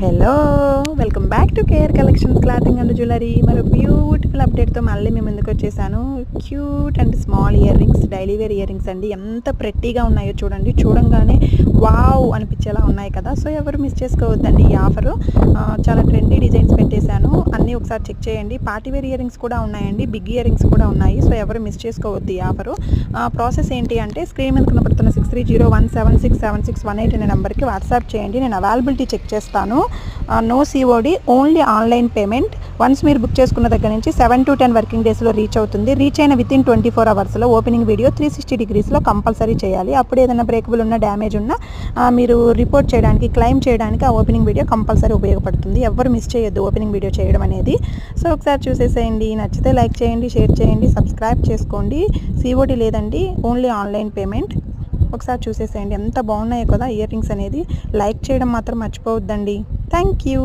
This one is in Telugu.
Hello welcome back to KR collections clothing and jewellery. మరో బ్యూటిఫుల్ అప్డేట్తో మళ్ళీ మేము ముందుకు వచ్చేసాను. Cute and small earrings, daily wear earrings అండి. ఎంత ప్రెట్టీగా ఉన్నాయో చూడండి, చూడంగానే వావ్ అనిపించేలా ఉన్నాయి కదా. సో ఎవరు మిస్ చేసుకోవద్దండి ఈ ఆఫరు. చాలా ట్రెండీ డిజైన్స్ పెట్టేశాను, అన్నీ ఒకసారి చెక్ చేయండి. పార్టీ వేర్ ఇయర్ రింగ్స్ కూడా ఉన్నాయండి, బిగ్ ఇయర్ రింగ్స్ కూడా ఉన్నాయి. సో ఎవరు మిస్ చేసుకోవద్దు ఈ ఆఫరు. ప్రాసెస్ ఏంటి అంటే స్క్రీన్ మీద కనబడుతున్న 6301767618 అనే నెంబర్కి వాట్సాప్ చేయండి. నేను అవైలబిలిటీ చెక్ చేస్తాను. No COD, only online payment. Once మీరు బుక్ చేసుకున్న దగ్గర నుంచి 7 to 10 వర్కింగ్ డేస్లో రీచ్ అవుతుంది. రీచ్ అయిన వితిన్ 24 అవర్స్లో ఓపెనింగ్ వీడియో 360 degreesలో కంపల్సరీ చేయాలి. అప్పుడు ఏదైనా బ్రేకబుల్ ఉన్న డ్యామేజ్ ఉన్నా మీరు రిపోర్ట్ చేయడానికి, క్లెయిమ్ చేయడానికి ఆ ఓపెనింగ్ వీడియో కంపల్సరీ ఉపయోగపడుతుంది. ఎవరు మిస్ చేయొద్దు ఓపెనింగ్ వీడియో చేయడం అనేది. సో ఒకసారి చూసేసేయండి, నచ్చితే లైక్ చేయండి, షేర్ చేయండి, సబ్స్క్రైబ్ చేసుకోండి. సిఓడి లేదండి, ఓన్లీ ఆన్లైన్ పేమెంట్. ఒకసారి చూసేసేయండి, ఎంత బాగున్నాయో కదా ఇయర్ రింగ్స్ అనేది. లైక్ చేయడం మాత్రం మర్చిపోవద్దండి. Thank you.